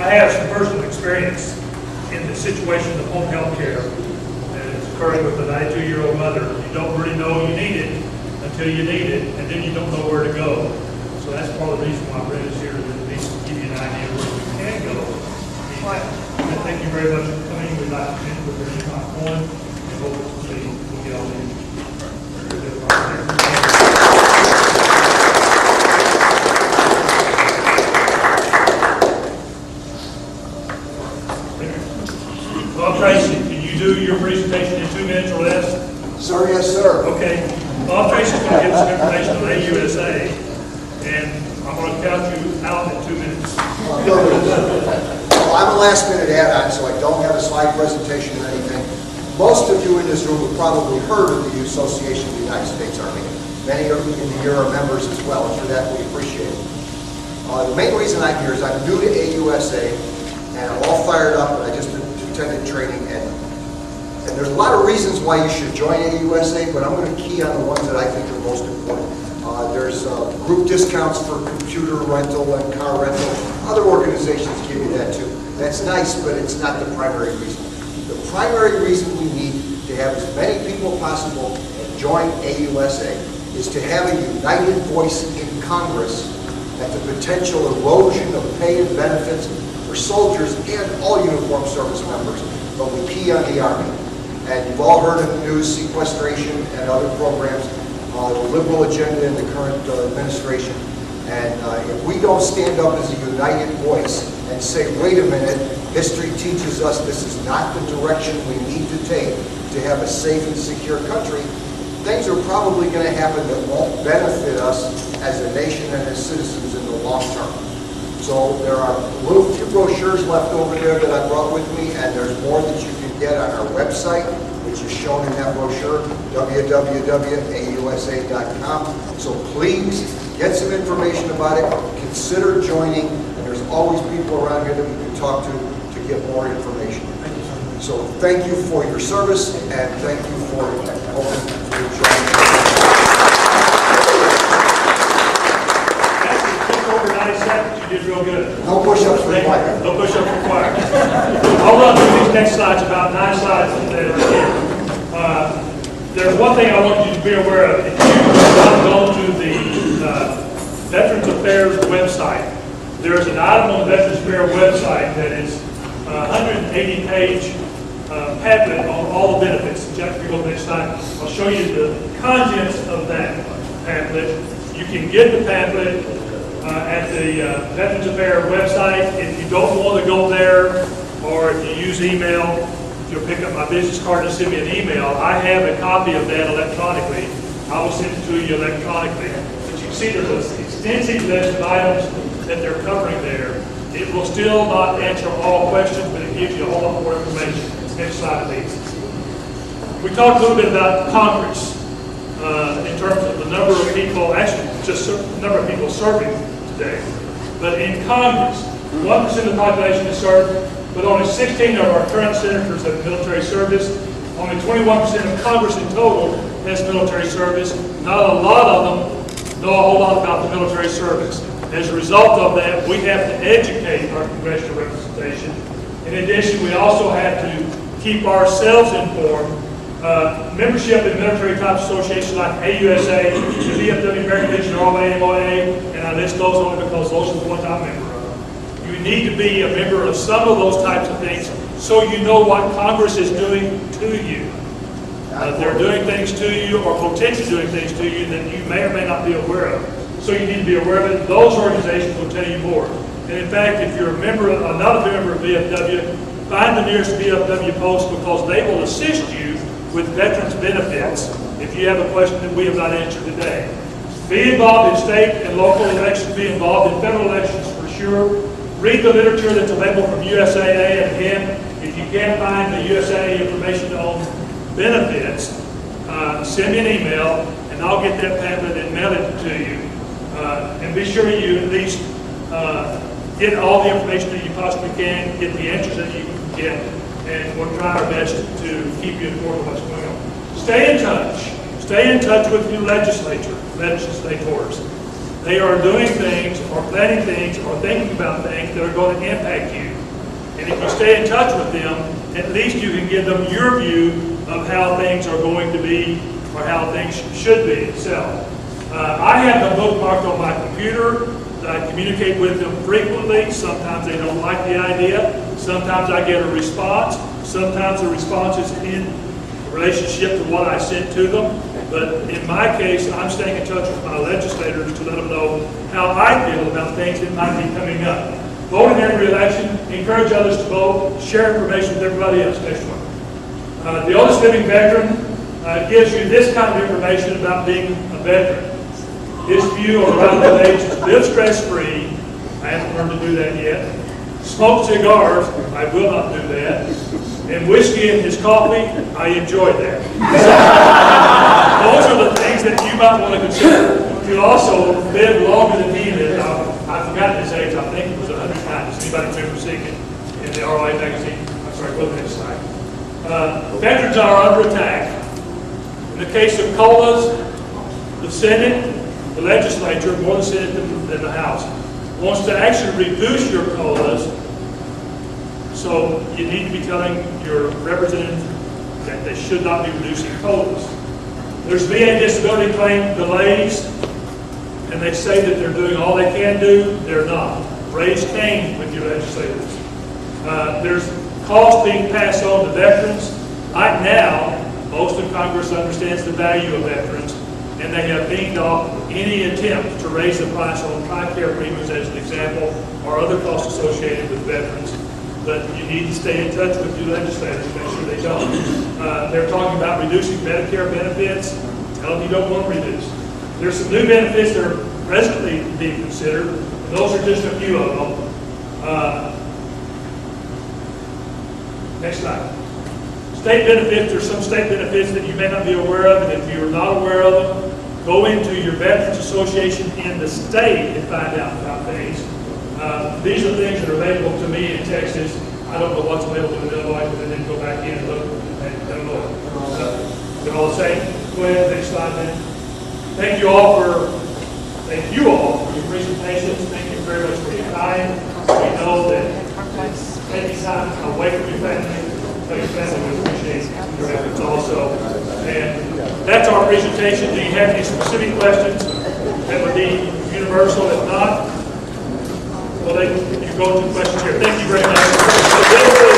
I have some personal experience in the situation of home health care that is occurring with a 92-year-old mother. You don't really know you need it until you need it, and then you don't know where to go. So that's part of the reason why Brent is here, to at least give you an idea of where we can go. And thank you very much for coming. We'd like to finish with your income on, and hopefully we'll get all the Bob Tracy, can you do your presentation in 2 minutes or less? Sir, yes, sir. Okay. Bob Tracy's going to give us some information on AUSA, and I'm going to count you out in 2 minutes. Well, I'm a last-minute add-on, so I don't have a slide presentation or anything. Most of you in this room have probably heard of the Association of the United States Army. Many of you in here are members as well, and for that we appreciate it. The main reason I'm here is I'm new to AUSA, and I'm all fired up, and I just attended training, and there's a lot of reasons why you should join AUSA, but I'm going to key on the ones that I think are most important. There's group discounts for computer rental and car rental. Other organizations give you that too. That's nice, but it's not the primary reason. The primary reason we need to have as many people possible join AUSA is to have a united voice in Congress at the potential erosion of pay and benefits for soldiers and all uniformed service members, but we key on the Army. And you've all heard in the news sequestration and other programs, the liberal agenda in the current administration. And if we don't stand up as a united voice and say, wait a minute, history teaches us this is not the direction we need to take to have a safe and secure country, things are probably going to happen that won't benefit us as a nation and as citizens in the long term. So there are a few brochures left over there that I brought with me, and there's more that you can get on our website, which is shown in that brochure, www.ausa.com. So please get some information about it, consider joining, and there's always people around here that we can talk to get more information. So thank you for your service, and thank you for joining. Over 90 seconds, you did real good. No push-ups required. No push-ups required. I'll run through these next slides, about 9 slides today. There's one thing I want you to be aware of. If you not go to the Veterans Affairs website, there's an item on the Veterans Affairs website that is a 180-page pamphlet on all the benefits. Jack, if you go next slide, I'll show you the contents of that pamphlet. You can get the pamphlet at the Veterans Affairs website. If you don't want to go there, or if you use email, you'll pick up my business card and send me an email. I have a copy of that electronically. I will send it to you electronically. But you can see there's an extensive list of items that they're covering there. It will still not answer all questions, but it gives you a whole lot more information. Next slide, please. We talked a little bit about Congress in terms of the number of people, actually just the number of people serving today. But in Congress, 1% of the population is served, but only 16 of our current senators have military service. Only 21% of Congress in total has military service. Not a lot of them know a whole lot about the military service. As a result of that, we have to educate our congressional representation. In addition, we also have to keep ourselves informed. Membership in military type associations like AUSA, the VFW, American Legion, ROA, MOA, and I list those only because those are the ones I'm a member of. You need to be a member of some of those types of things so you know what Congress is doing to you. They're doing things to you or potentially doing things to you that you may or may not be aware of. So you need to be aware of it. Those organizations will tell you more. And in fact, if you're a member, not a member of VFW, find the nearest VFW post because they will assist you with veterans benefits if you have a question that we have not answered today. Be involved in state and local elections, be involved in federal elections for sure. Read the literature that's available from USAA, and again, if you can't find the USAA information on benefits, send me an email and I'll get that pamphlet and mail it to you. And be sure you at least get all the information that you possibly can, get the answers that you can get, and we'll try our best to keep you informed of what's going on. Stay in touch. Stay in touch with your legislators. They are doing things or planning things or thinking about things that are going to impact you. And if you stay in touch with them, at least you can give them your view of how things are going to be or how things should be itself. I have them bookmarked on my computer. I communicate with them frequently. Sometimes they don't like the idea. Sometimes I get a response. Sometimes the response is in relationship to what I sent to them. But in my case, I'm staying in touch with my legislators to let them know how I feel about things that might be coming up. Vote in every election. Encourage others to vote. Share information with everybody else. Next one. The oldest living veteran gives you this kind of information about being a veteran. His view around the age is live stress-free. I haven't learned to do that yet. Smoke cigars. I will not do that. And whiskey in his coffee. I enjoy that. Those are the things that you might want to consider. You also live longer than he lived. I forgot his age. I think it was 100 times. Does anybody remember seeing it in the ROA magazine? I'm sorry, go to the next slide. Veterans are under attack. In the case of COLAs, the Senate, the legislature, more the Senate than the House, wants to actually reduce your COLAs. So you need to be telling your representative that they should not be reducing COLAs. There's VA disability claim delays, and they say that they're doing all they can do. They're not. Raise Cain with your legislators. There's costs being passed on to veterans. Right now, most of Congress understands the value of veterans, and they have beamed off any attempt to raise the price on TRICARE premiums, as an example, or other costs associated with veterans. But you need to stay in touch with your legislators to make sure they don't. They're talking about reducing Medicare benefits. Tell them you don't want to reduce. There's some new benefits that are presently being considered, and those are just a few of them. Next slide. State benefits. There's some state benefits that you may not be aware of, and if you're not aware of them, go into your Veterans Association in the state and find out about things. These are things that are available to me in Texas. I don't know what's available in Illinois, but then go back in and look and Illinois. They're all the same. Go ahead, next slide, then. Thank you all for your presentations. Thank you very much for your time. We know that taking time away from your family, your family will appreciate your efforts also. And that's our presentation. Do you have any specific questions that would be universal? If not, well, you go to the questions here. Thank you very much.